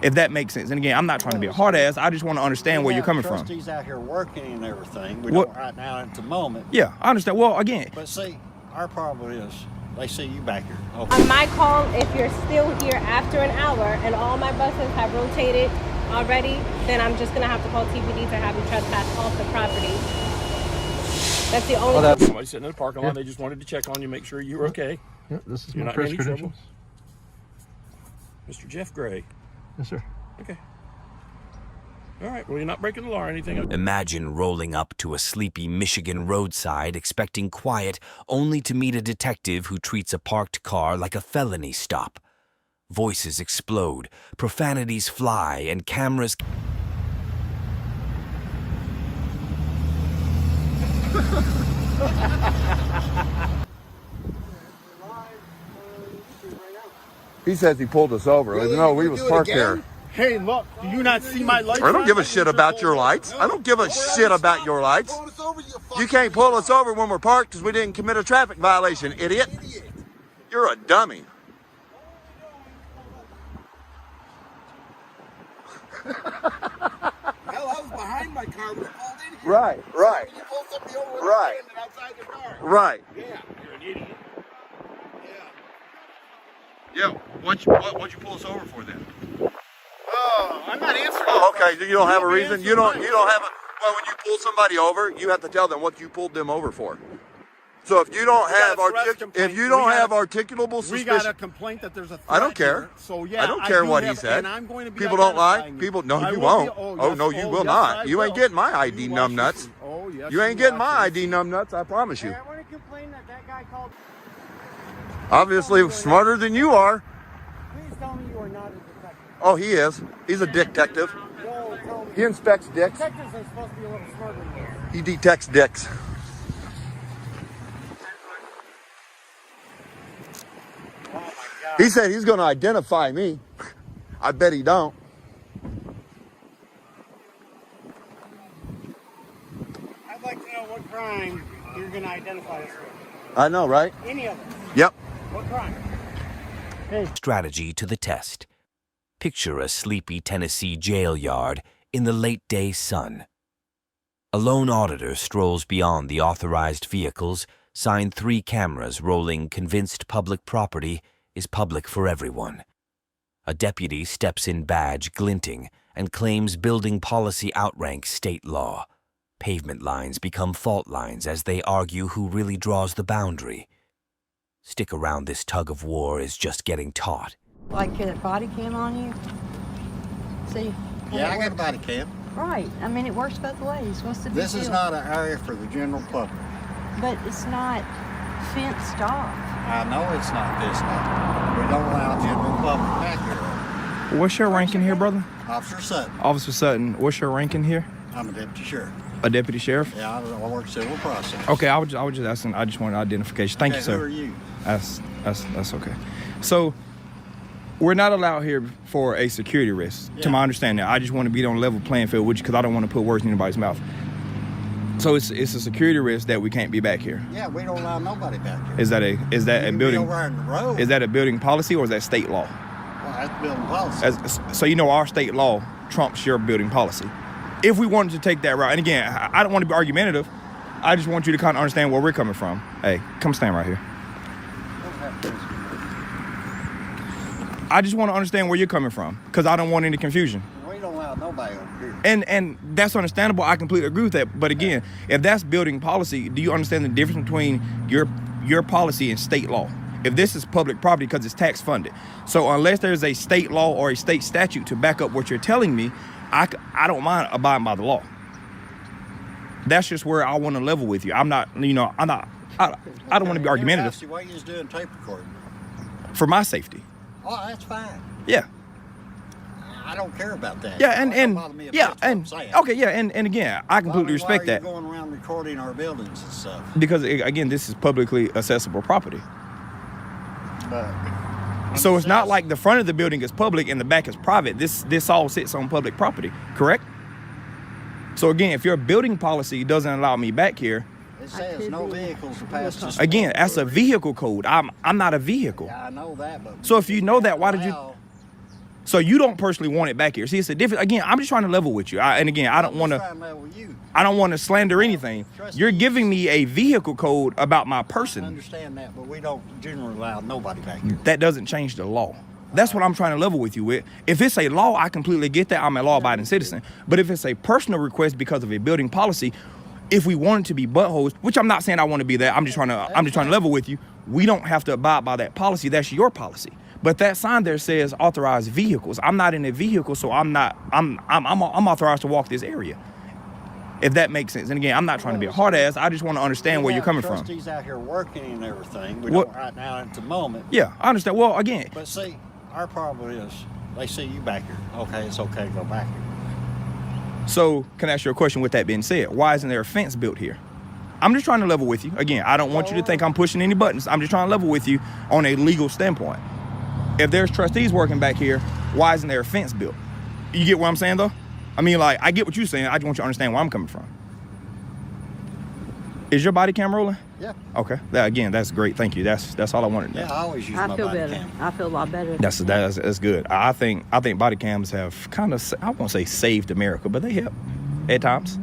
If that makes sense. And again, I'm not trying to be a hard ass. I just want to understand where you're coming from. Trustees out here working and everything. We don't right now at the moment. Yeah, I understand. Well, again. But see, our problem is they see you back here. Okay. On my call, if you're still here after an hour and all my buses have rotated already, then I'm just going to have to call TPD to have you trespass off the property. That's the only thing. Somebody sitting in the parking lot, they just wanted to check on you, make sure you were okay. Yeah, this is You're my not in press any credentials. trouble. Mr. Jeff Gray. Yes, sir. Okay. All right, well, you're not breaking the law or anything. Imagine rolling up to a sleepy Michigan roadside expecting quiet, only to meet a detective who treats a parked car like a felony stop. Voices explode, profanities fly, and cameras... He says he pulled us over. Really? No, we was parked there. Hey, look, do you not see my lights? I don't give a shit about your lights. I don't give a shit about your lights. You can't pull us over when we're parked because we didn't commit a traffic violation, idiot. You're a dummy. Hell, I was behind my car when I pulled in here. Right. You pulled somebody over Right. outside the car. Right. Yeah. You're an idiot. Yeah. What'd you pull us over for then? Oh, I'm not answering. Oh, okay. You don't have a reason. You don't have a. Well, when you pull somebody over, you have to tell them what you pulled them over for. So if you don't have articulable suspicion, we got a complaint that there's a threat. I don't care. Here. So yeah, I don't care what he said. And I'm going to be People don't lie. you. People, no, you will won't. be, You will not. You ain't getting my ID numbnuts. Oh yes. You ain't getting my ID numbnuts. I promise you. I want to complain that guy called. Obviously smarter than you are. Please tell me you are not a detective. Oh, he is. He's a detective. No, tell me. He inspects dicks. Detectives are supposed to be a little smarter than this. He detects dicks. Oh my God. He said he's going to identify me. I bet he don't. I'd like to know what crime you're going to identify us with. I know, right? Any of them. Yep. What crime? Strategy to the test. Picture a sleepy Tennessee jail yard in the late-day sun. A lone auditor strolls beyond the authorized vehicles, signed 3 cameras rolling, convinced public property is public for everyone. A deputy steps in badge glinting and claims building policy outranks state law. Pavement lines become fault lines as they argue who really draws the boundary. Stick around, this tug of war is just getting taut. Like a body cam on you? See? Yeah, I got a body cam. Right. I mean, it works both ways. What's the big This is deal? not an area for the general public. But it's not fenced off. I know it's not this time. We don't allow general public back here. What's your rank in here, brother? Officer Sutton. Officer Sutton, what's your rank in here? I'm a deputy sheriff. A deputy sheriff? Yeah, I work civil process. Okay, I was just asking. I just wanted identification. Thank you, sir. Who are you? That's okay. So we're not allowed here for a security risk, to my understanding. I just want to be on a level playing field with you because I don't want to put words in anybody's mouth. So it's a security risk that we can't be back here. Yeah, we don't allow nobody back here. Is that a building? Over on the road. Is that a building policy or is that state law? Well, that's building policy. So you know our state law trumps your building policy. If we wanted to take that route, and again, I don't want to be argumentative. I just want you to kind of understand where we're coming from. Hey, come stand right here. I just want to understand where you're coming from because I don't want any confusion. We don't allow nobody over here. And that's understandable. I completely agree with that. But again, if that's building policy, do you understand the difference between your policy and state law? If this is public property because it's tax funded. So unless there's a state law or a state statute to back up what you're telling me, I don't mind abiding by the law. That's just where I want to level with you. I don't want to be argumentative. Why are you just doing tape recording? For my safety. Oh, that's fine. Yeah. I don't care about that. Yeah, and okay, yeah, and again, I completely respect that. Why are you going around recording our buildings and stuff? Because again, this is publicly accessible property. So it's not like the front of the building is public and the back is private. This all sits on public property, correct? So again, if your building policy doesn't allow me back here, it says no vehicles are past this. Again, that's a vehicle code. I'm not a vehicle. Yeah, I know that, but so if you know that, why did you? So you don't personally want it back here. See, it's a different. Again, I'm just trying to level with you. And again, I don't want to. I don't want to slander anything. You're giving me a vehicle code about my person. I understand that, but we don't generally allow nobody back here. That doesn't change the law. That's what I'm trying to level with you with. If it's a law, I completely get that. I'm a law-abiding citizen. But if it's a personal request because of a building policy, if we want it to be buttholes, which I'm not saying I want to be that, I'm just trying to level with you. We don't have to abide by that policy. That's your policy. But that sign there says authorized vehicles. I'm not in a vehicle, so I'm authorized to walk this area. If that makes sense. And again, I'm not trying to be a hard ass. I just want to understand where you're coming from. Trustees out here working and everything. We don't right now at the moment. Yeah, I understand. Well, again. But see, our problem is they see you back here. Okay, it's okay to go back here. So, can I ask you a question with that being said? Why isn't there a fence built here? I'm just trying to level with you. Again, I don't want you to think I'm pushing any buttons. I'm just trying to level with you on a legal standpoint. If there's trustees working back here, why isn't there a fence built? You get what I'm saying, though? I mean, like, I get what you're saying. I just want you to understand where I'm coming from. Is your body cam rolling? Yeah. Okay. Again, that's great. Thank you. That's all I wanted to know. Yeah, I always use my feel body better. cam. I feel a lot better. That's good. I think body cams have kind of, I won't say saved America, but they help at times.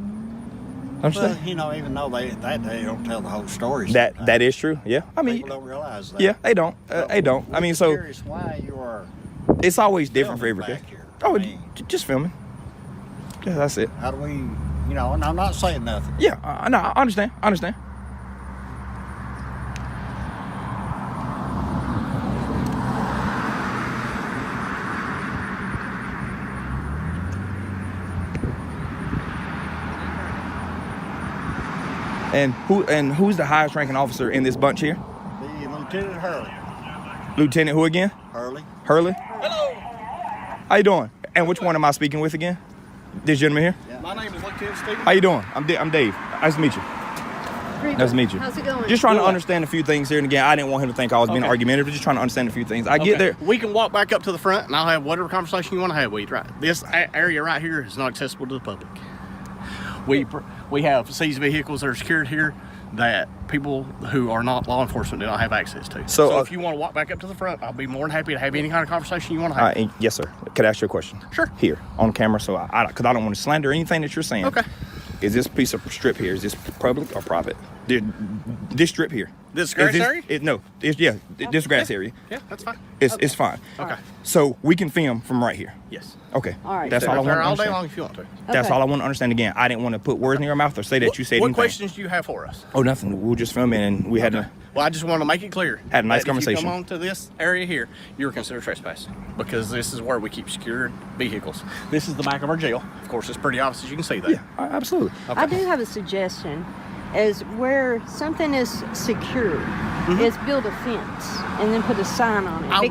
Understand? Well, even though they don't tell the whole story. That is true. Yeah. I mean, people don't realize that. Yeah, they don't. They don't. I mean, so curious why you are. It's always different for every back kid. here. Oh, I mean, just filming. Yeah, that's it. How do we? And I'm not saying nothing. Yeah, no, I understand. And who's the highest ranking officer in this bunch here? The Lieutenant Hurley. Lieutenant who again? Hurley. Hello. How you doing? And which one am I speaking with again? This gentleman here? Yeah. My name is Lieutenant Stephen. How you doing? I'm Dave. Nice to meet you. Nice to meet you. How's it going? Just trying to understand a few things here. And again, I didn't want him to think I was being argumentative. Just trying to understand a few things. I get there. We can walk back up to the front, and I'll have whatever conversation you want to have with you. Right. This area right here is not accessible to the public. We have seized vehicles that are secured here that people who are not law enforcement do not have access to. So if you want to walk back up to the front, I'll be more than happy to have any kind of conversation you want to have. Yes, sir. Could I ask you a question? Sure. Here, on camera, so because I don't want to slander anything that you're saying. Okay. Is this piece of strip here, is this public or private? This strip here. This grass area? This grass area. Yeah, that's fine. It's fine. Okay. So we can film from right here. Yes. Okay. All right. That's all I want to all understand. day long if you want to. That's all I want to understand. Again, I didn't want to put words in your mouth or say that you said anything. What questions do you have for us? Oh, nothing. We were just filming and we had to. Well, I just want to make it clear. Had a nice that conversation. If you come on to this area here, you're considered trespassing because this is where we keep secured vehicles. This is the back of our jail. Of course, it's pretty obvious. You can see that. Yeah, absolutely. Okay. I do have a suggestion. Is where something is secured, is build a fence and then put a sign on it. I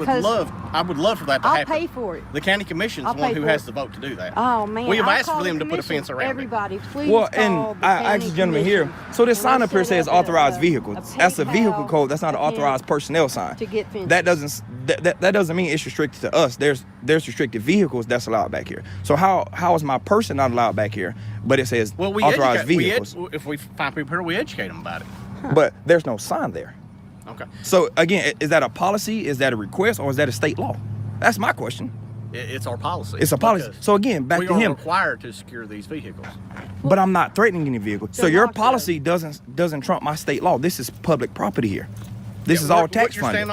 would love for that to I'll happen. pay for it. The county commission is the one who has the vote to do that. Oh man! We have I'll asked call for them the to put a commission. fence around Everybody, please Well, call and the I county asked the gentleman commission. here. So this sign up here says authorized vehicle. a That's a vehicle PayPal code. That's not an account authorized personnel sign. to get fences. That doesn't mean it's restricted to us. There's restricted vehicles that's allowed back here. So how is my person not allowed back here? But it says authorized vehicles. If we find people here, we educate them about it. But there's no sign there. Okay. So again, is that a policy? Is that a request? Or is that a state law? That's my question. It's our policy. It's a policy. So again, back to him. We are required to secure these vehicles. But I'm not threatening any vehicle. So They're your not policy doesn't trump my state law. This is public property here. This is all tax funded.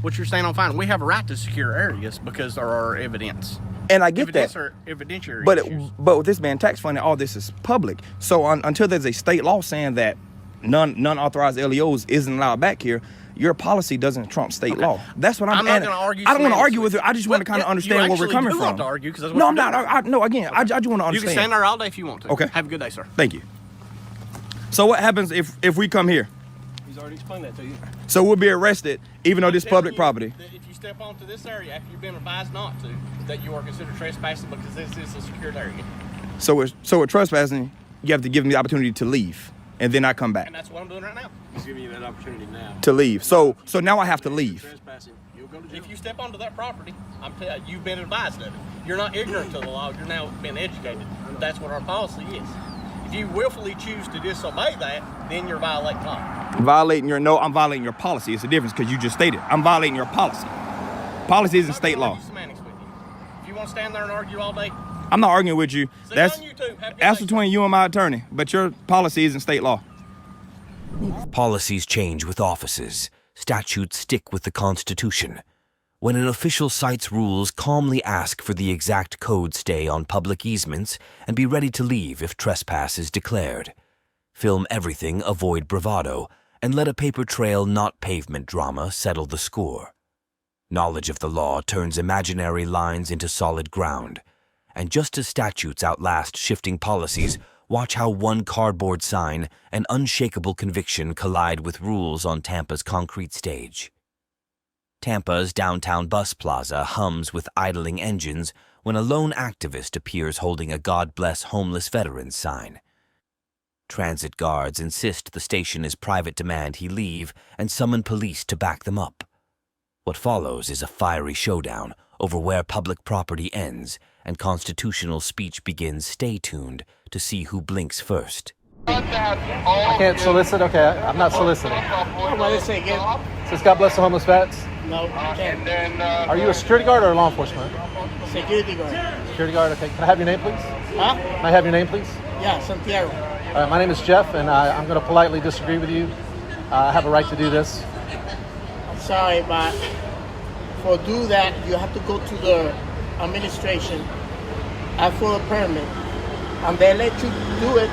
What you're saying on fine. We have a right to secure areas because there are evidence. And I get that. Or evidentiary issues. But with this being tax funded, all this is public. So until there's a state law saying that non-authorized LEOs isn't allowed back here, your policy doesn't trump state law. That's what I'm not going to argue. I don't want to argue with you. I just want to kind of understand where we're coming from. You want to argue because no, I'm not. I just want to understand. You can stand there all day if you want to. Okay. Have a good day, sir. Thank you. So what happens if we come here? He's already explained that to you. So we'll be arrested even though this is public property. If you step onto this area after you've been advised not to, that you are considered trespassing because this is a secured area. So we're trespassing. You have to give them the opportunity to leave, and then I come back. And that's what I'm doing right now. He's giving you that opportunity now. To leave. So now I have to leave. Trespassing. You'll go to jail. If you step onto that property, I'm telling you, you've been advised of it. You're not ignorant to the law. You're now been educated. That's what our policy is. If you willfully choose to disobey that, then you're violating law. I'm violating your policy. It's a difference because you just stated I'm violating your policy. Policy isn't state law. to stand there and argue all day? I'm not arguing with you. See That's on YouTube. Have a good that's day. between you and my attorney. But your policy isn't state law. Policies change with offices. Statutes stick with the Constitution. When an official cites rules, calmly ask for the exact code stay on public easements and be ready to leave if trespass is declared. Film everything, avoid bravado, and let a paper trail, not pavement drama, settle the score. Knowledge of the law turns imaginary lines into solid ground. And just as statutes outlast shifting policies, watch how one cardboard sign and unshakable conviction collide with rules on Tampa's concrete stage. Tampa's downtown bus plaza hums with idling engines when a lone activist appears holding a God Bless Homeless Veterans sign. Transit guards insist the station is private demand he leave and summon police to back them up. What follows is a fiery showdown over where public property ends and constitutional speech begins. Stay tuned to see who blinks first. I can't solicit? Okay, I'm not soliciting. What is it again? Says God Bless the Homeless Vets. No, you can't. Are you a security guard or law enforcement? Security guard. Security guard, okay. Can I have your name, please? Huh? Can I have your name, please? Yeah, Santiago. All right, my name is Jeff, and I'm going to politely disagree with you. I have a right to do this. I'm sorry, but for do that, you have to go to the administration, ask for a permit, and they let you do it.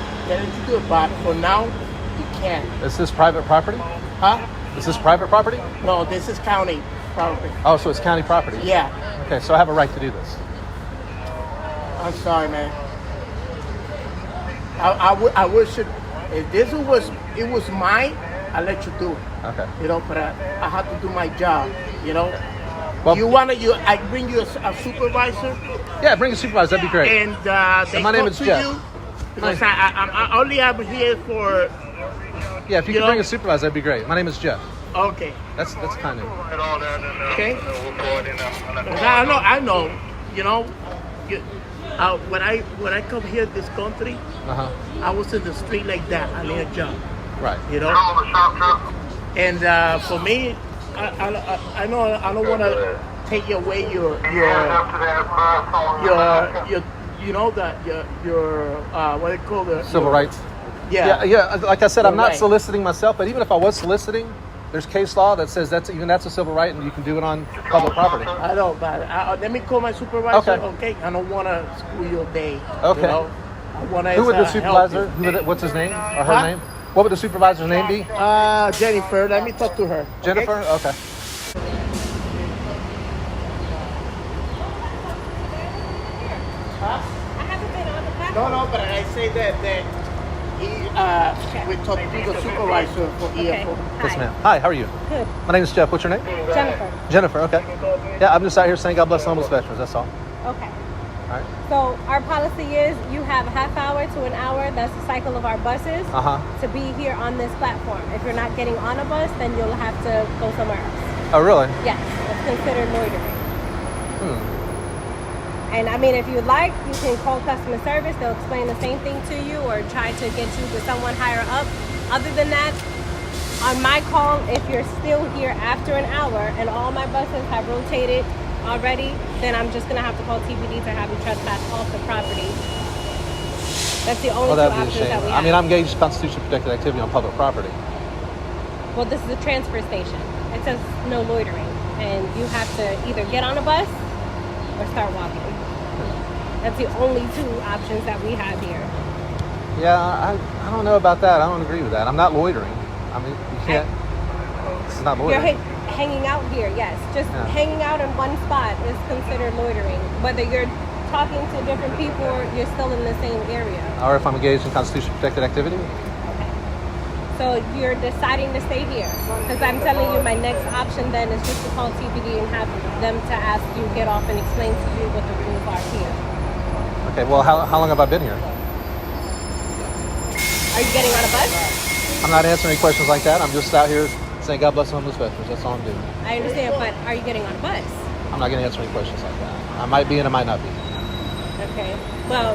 But for now, you can't. Is this private property? Huh? Is this private property? No, this is county property. Oh, so it's county property? Yeah. Okay, so I have a right to do this. I'm sorry, man. I wish if this was mine, I let you do it. Okay. You know, but I have to do my job. You know. Well, I bring you a supervisor. Yeah, bring a supervisor. That'd be great. And they my name talk is to Jeff. you because I only am here for. Yeah, if you could bring a supervisor, that'd be great. My name is Jeff. Okay. That's kind of. Okay. I know. You know. When I come here to this country, I was in the street like that. I need a job. Right. You know. And for me, I know I don't want to take away your you know that your what they call the Civil rights. Yeah. Yeah. Like I said, I'm not Right. soliciting myself, but even if I was soliciting, there's case law that says that's a civil right, and you can do it on public property. I know, but let me call my supervisor. Okay. I don't want to screw your day. Okay. You know? I want to. Who would the supervisor? What's his name or her name? What would the supervisor's name be? Jennifer. Let me talk to her. Jennifer. Okay. No, but I say that we talked to the supervisor for EFO. Yes, ma'am. Hi, how are you? Good. My name is Jeff. What's your name? Jennifer. Jennifer, okay. Yeah, I'm just out here saying God bless homeless veterans, that's all. Okay. All right. So our policy is you have a half hour to an hour, that's the cycle of our buses, to be here on this platform. If you're not getting on a bus, then you'll have to go somewhere else. Oh, really? Yes, it's considered loitering. And I mean, if you'd like, you can call customer service. They'll explain the same thing to you or try to get you to someone higher up. Other than that, on my call, if you're still here after an hour and all my buses have rotated already, then I'm just going to have to call TBD to have you trespass off the property. That's the only two that'd be a options shame. that we have. I mean, I'm engaged in constitutionally protected activity on public property. Well, this is a transfer station. It says no loitering. And you have to either get on a bus or start walking. That's the only two options that we have here. Yeah, I don't know about that. I don't agree with that. I'm not loitering. I mean, you can't. It's not loitering. You're hanging out here, yes. Just hanging out in one spot is considered loitering. Whether you're talking to different people or you're still in the same area. Or if I'm engaged in constitutionally protected activity. Okay. So you're deciding to stay here. Because I'm telling you, my next option then is just to call TPD and have them to ask you, get off and explain to you what the rules are here. Okay, well, how long have I been here? Are you getting on a bus? I'm not answering any questions like that. I'm just out here saying God bless homeless veterans. That's all I'm doing. I understand, but are you getting on a bus? I'm not going to answer any questions like that. I might be and I might not be. Okay. Well,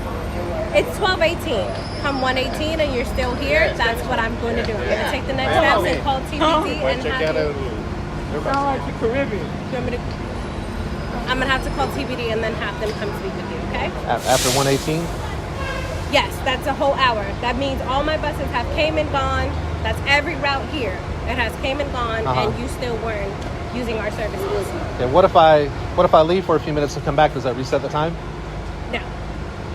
it's 12:18. Come 1:18 and you're still here, that's what I'm going to do. I'm going to take the next steps and call TBD and have you. You sound like the Caribbean. You want me to? I'm gonna have to call TBD and then have them come speak with you, okay? After 118? Yes, that's a whole hour. That means all my buses have came and gone. That's every route here. It has came and gone, and you still weren't using our services. Okay, what if I leave for a few minutes and come back? Does that reset the time? No.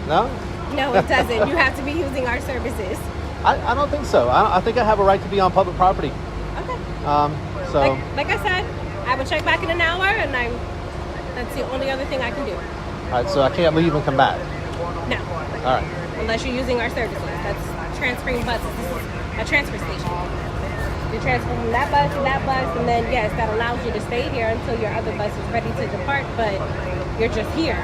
No? No, it doesn't. You have to be using our services. I don't think so. I think I have a right to be on public property. Okay. So. Like I said, I will check back in an hour, and that's the only other thing I can do. All right, so I can't leave and come back. No. All right. Unless you're using our services. That's transferring buses. This is a transfer station. You transfer from that bus to that bus, and then yes, that allows you to stay here until your other bus is ready to depart, but you're just here.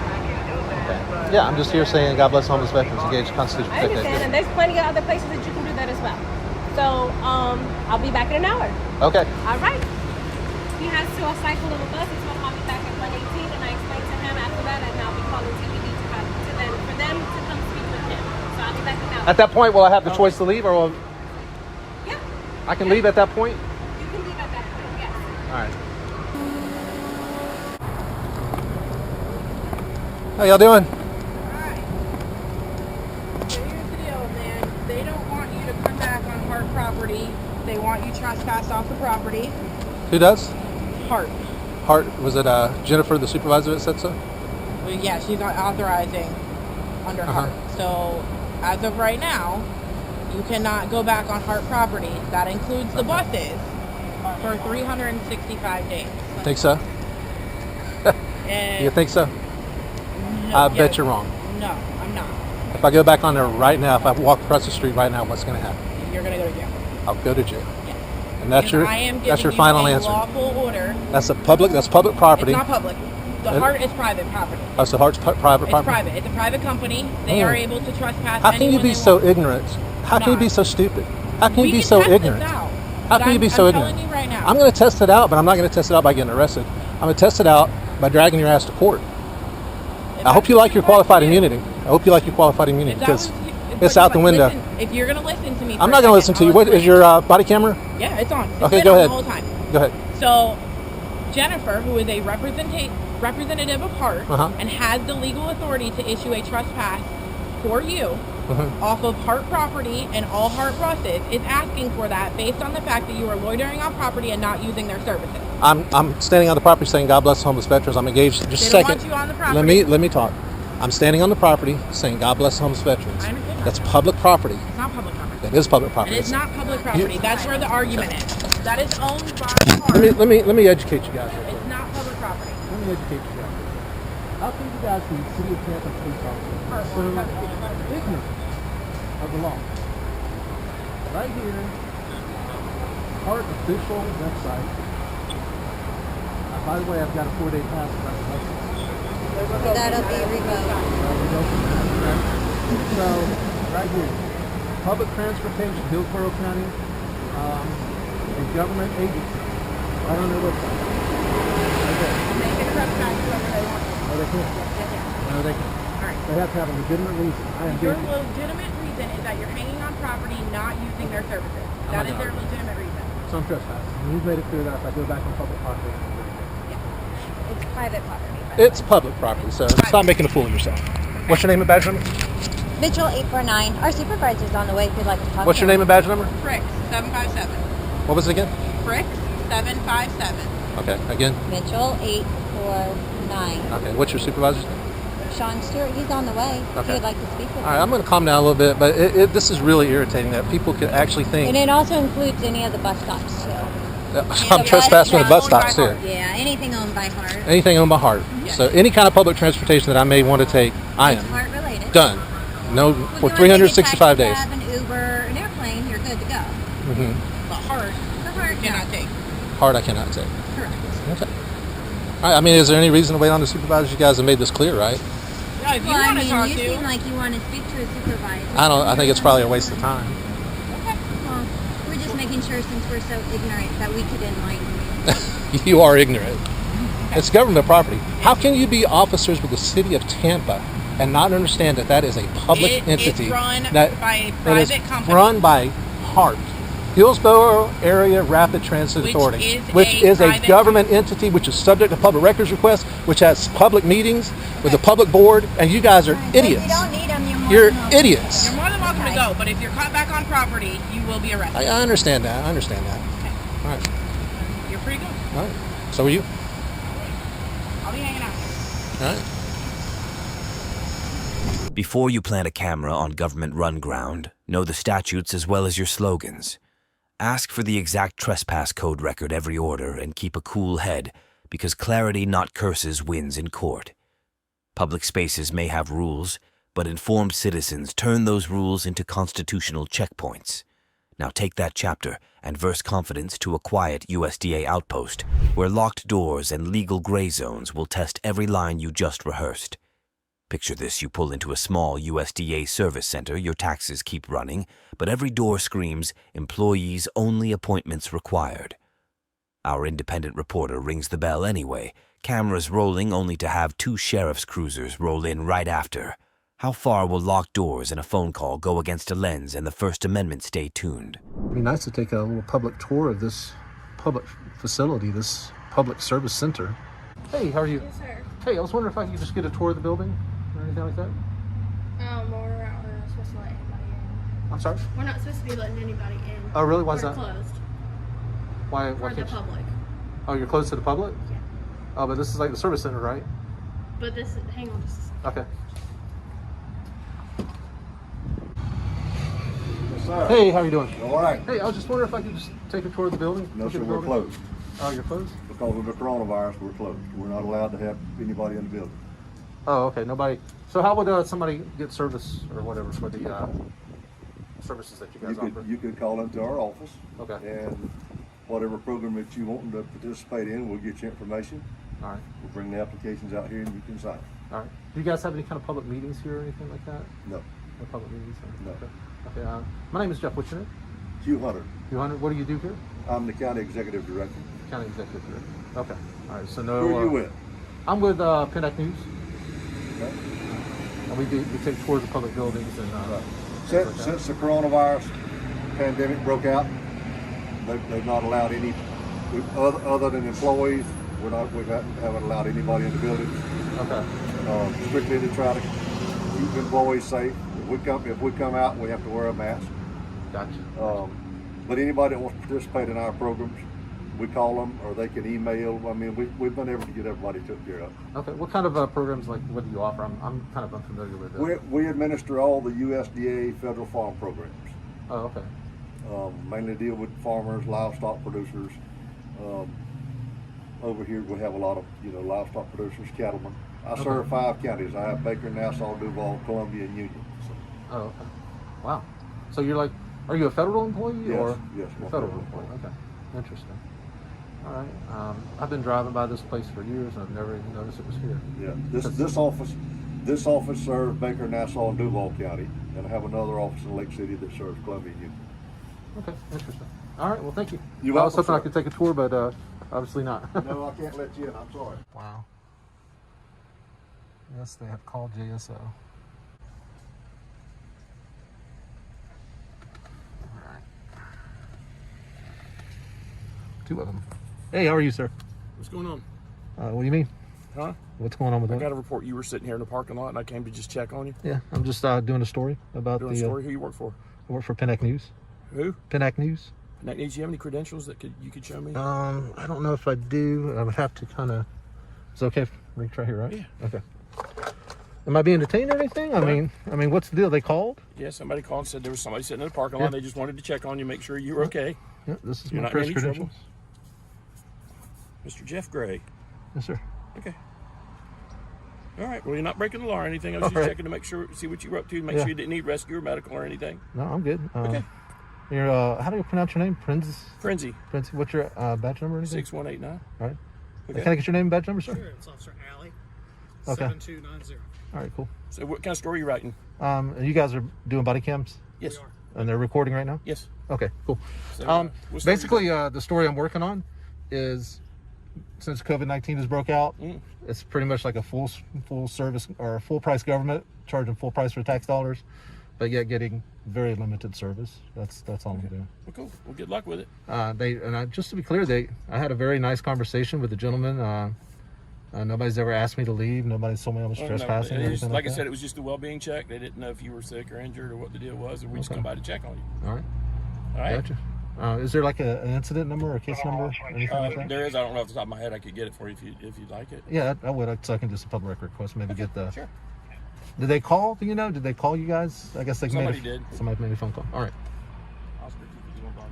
Okay. Yeah, I'm just here saying God bless homeless veterans engaged in constitutional I understand, and there's plenty of other places that you can do that as well. So I'll be back in an hour. Okay. All right. He has to cycle of a bus, so I'll be back at 118, and I explained to him after that, and I'll be calling TBD for them to come speak with him. So I'll be back in an hour. At that point, will I have the choice to leave, or will... Yeah. I can leave at that point? You can leave at that point, yes. All right. How y'all doing? Alright. So here's the deal, man. They don't want you to come back on Hart property. They want you trespassed off the property. Who does? Hart. Hart, was it Jennifer, the supervisor, that said so? Well, yeah, she's not authorizing under Hart. So as of right now, you cannot go back on Hart property. That includes the buses for 365 days. Think so? And You think so? no, I bet you're wrong. No, I'm not. If I go back on there right now, if I walk across the street right now, what's going to happen? You're going to go to jail. I'll go to jail. And that's And I am your giving final you a answer. lawful order. That's public property. It's not public. The Hart is private property. Oh, so Hart's private It's property? private. It's a private company. They are able to trespass How can you anyone be they so want. ignorant? How can you be so stupid? How can We you be can so test this ignorant? out, How but can you be I'm so telling ignorant? you right now. I'm going to test it out, but I'm not going to test it out by getting arrested. I'm going to test it out by dragging your ass to court. I hope you like your qualified immunity. I hope you like your qualified immunity because it's out the window. Listen, if you're gonna listen to me, I'm not going to listen to you. What is your body camera? Yeah, it's on. It's Okay, been go on ahead. The whole time. Go ahead. So, Jennifer, who is a representative of Hart and has the legal authority to issue a trespass for you off of Hart property and all Hart buses, is asking for that based on the fact that you are loitering on property and not using their services. I'm standing on the property saying God bless homeless veterans. I'm engaged. Just a They don't second. want you on the property. Let me talk. I'm standing on the property saying God bless homeless veterans. I understand that. That's public property. It's not public property. It is public property. It is not public property. That's where the argument is. That is owned by Hart. Let me educate you guys. It's not public property. Let me educate you guys. How can you guys be city of Tampa police officers so ignorant of the law? Right here, Hart official website. By the way, I've got a 4-day pass. That'll be revoked. So, right here, public transportation, Hillsborough County, a government agency. Right on their website. Right there. They can trespass whoever they want. No, they can't. No, they can't. All right. They have to have a legitimate reason. Your legitimate reason is that you're hanging on property, not using their services. That is their legitimate reason. So I'm trespassing. And you've made it clear that if I go back on public property, It's private property. it's public property, so stop making a fool of yourself. What's your name and badge number? Mitchell 849. Our supervisor's on the way if you'd like to talk What's to your name and badge number? Frick 757. What was it again? Frick 757. Okay, again. Mitchell 849. Okay, what's your supervisor's name? Sean Stewart, he's on the way if Okay. you'd like to speak with him. All right, I'm going to calm down a little bit, but this is really irritating that people could actually think And it also includes any of the bus stops too. I'm trespassing at bus stops too. Yeah, anything owned by Hart. Anything on my heart. So any kind of public transportation that I may want to take, I am Hart related. done. No, Well, for if you wanna take a 365 days. taxi, cab, an Uber, an airplane, you're good to go. Mm-hmm. But Hart, cannot take. Hard I cannot take. Correct. Okay. All right, I mean, is there any reason to wait on the supervisors? You guys have made this clear, right? Yeah, if you Well, I want to mean, talk you to. seem like you want to speak to a supervisor. I think it's probably a waste of time. Well, we're just making sure since we're so ignorant that we could enlighten you. You are ignorant. It's government property. How can you be officers with the city of Tampa and not understand that that is a public entity It's run that by a that is private company. run by Hart? Hillsborough Area Rapid Transit Authority, which is a government entity which is subject to public records requests, which has public meetings with a public board, and you guys are idiots. If you don't need them, You're idiots. You're more than welcome to go, but if you're caught back on property, you will be arrested. I understand that. I understand that. Okay. All right. You're pretty good. All right. So are you? I'll be hanging out here. All right. Before you plant a camera on government-run ground, know the statutes as well as your slogans. Ask for the exact trespass code record every order and keep a cool head, because clarity, not curses, wins in court. Public spaces may have rules, but informed citizens turn those rules into constitutional checkpoints. Now take that chapter and verse confidence to a quiet USDA outpost where locked doors and legal gray zones will test every line you just rehearsed. Picture this: you pull into a small USDA service center, your taxes keep running, but every door screams, "Employees only, appointments required." Our independent reporter rings the bell anyway, cameras rolling only to have 2 sheriff's cruisers roll in right after. How far will locked doors and a phone call go against a lens and the First Amendment stay tuned? It'd be nice to take a little public tour of this public facility, this public service center. Hey, how are you? Yes, sir. Hey, I was wondering if I could just get a tour of the building or anything like that. Well, we're not supposed to let anybody in. I'm sorry? We're not supposed to be letting anybody in. Oh, really? Why's we're that? Closed. Why For the can't you? public. Oh, you're closed to the public? Yeah. Oh, but this is like the service center, right? But this, hang on just a second. Okay. Yes, sir. Hey, how are you doing? All right. Hey, I was just wondering if I could just take a tour of the building. No, Look at sir, the we're building. closed. Oh, you're closed? Because of the coronavirus, we're closed. We're not allowed to have anybody in the building. Oh, okay. Nobody. So how would somebody get service or whatever for the services that you guys offer? You could call into our office. Okay. And whatever program that you want to participate in, we'll get you information. All right. We'll bring the applications out here and you can sign. All right. Do you guys have any kind of public meetings here or anything like that? No. No public meetings? No. Okay. Okay. My name is Jeff. What's your name? Hugh Hunter. Hugh Hunter. What do you do here? I'm the county executive director. County executive director. Okay. All right. So no. Who are you with? I'm with Pennac News. Okay. And we take tours of public buildings and. Since the coronavirus pandemic broke out, they've not allowed any other than employees. We haven't allowed anybody in the buildings. Okay. Strictly to try to keep employees safe. If we come out, we have to wear a mask. Gotcha. But anybody that wants to participate in our programs, we call them or they can email. I mean, we've been able to get everybody took care of. Okay. What kind of programs, like, what do you offer? I'm kind of unfamiliar with it. We administer all the USDA federal farm programs. Oh, okay. Mainly deal with farmers, livestock producers. Over here we have a lot of livestock producers, cattlemen. I serve 5 counties. I have Baker, Nassau, Duval, Columbia, and Union. So. Oh, okay. Wow. So you're like, are you a federal employee? Yes, or yes, a federal employee. Okay. Interesting. All right. I've been driving by this place for years and I've never even noticed it was here. Yeah. This office serves Baker, Nassau, and Duval County, and I have another office in Lake City that serves Columbia and Union. Okay. Interesting. All right. Well, thank you. You're I was welcome, hoping I could take a tour, but obviously not. No, I can't let you in. I'm sorry. Wow. Yes, they have called JSO. All right. 2 of them. Hey, how are you, sir? What's going on? What do you mean? Huh? What's going on with I that? got a report you were sitting here in the parking lot and I came to just check on you. Yeah, I'm just doing a story about Doing a story? Who you work for? I work for Pennac News. Who? Pennac News. Pennac News. Do you have any credentials that you could show me? I don't know if I do. I would have to kind of. It's okay if we try here, right? Yeah. Okay. Am I being detained or anything? I mean, what's the deal? They called? Yeah, somebody called and said there was somebody sitting in the parking lot. They just wanted to check on you, make sure you were okay. Yeah, this is You're my not in press any credentials. trouble? Mr. Jeff Gray. Yes, sir. Okay. All right. Well, you're not breaking the law or anything. I was just checking to make sure, see what you were up to, make sure you didn't need rescue or medical or anything. No, I'm good. Okay. You're, how do you pronounce your name? Frenzy. Frenzy. What's your badge number or anything? 6189. All right. Okay. Can I get your name and badge number, sir? Sure, it's Officer Alley. Okay. 7290. All right, cool. So what kind of story are you writing? You guys are doing body cams? Yes. We are. And they're recording right now? Yes. Okay, cool. So, basically, the story I'm working on is, since COVID-19 has broke out, it's pretty much like a full service or full price government charging full price for tax dollars. but yet getting very limited service. That's all I'm doing. Well, cool. Well, good luck with it. Just to be clear, I had a very nice conversation with the gentleman. Nobody's ever asked me to leave. Nobody's told me I was trespassing or anything like like I said, it was just a well-being check. They didn't know if you were sick or injured or what the deal was, and we just come by to check on you. All right. All right. Gotcha. Is there like an incident number or a case number or anything like that? There is. I don't know off the top of my head. I could get it for you if you'd like it. Yeah, I would. So I can just a public record request. Maybe get the. Sure. Did they call? Do you know? Did they call you guys? I guess Somebody did. Somebody made a phone call. All right. I'll speak to you if you don't bother.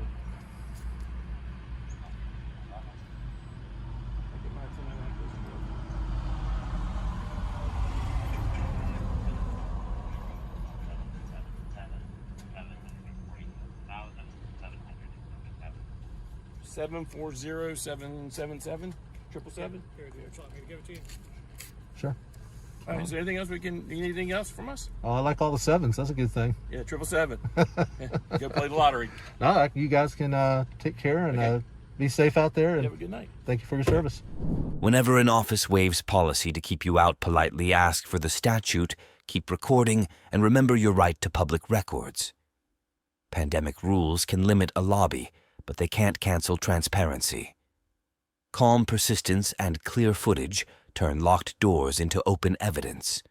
740-777-777. Sure. All right, is there anything else you need anything else from us? Oh, I like all the sevens. That's a good thing. Yeah, 777. Go play the lottery. No, you guys can take care and be safe out there. And have a good night. Thank you for your service. Whenever an office waives policy to keep you out, politely ask for the statute, keep recording, and remember your right to public records. Pandemic rules can limit a lobby, but they can't cancel transparency. Calm persistence and clear footage turn locked doors into open evidence.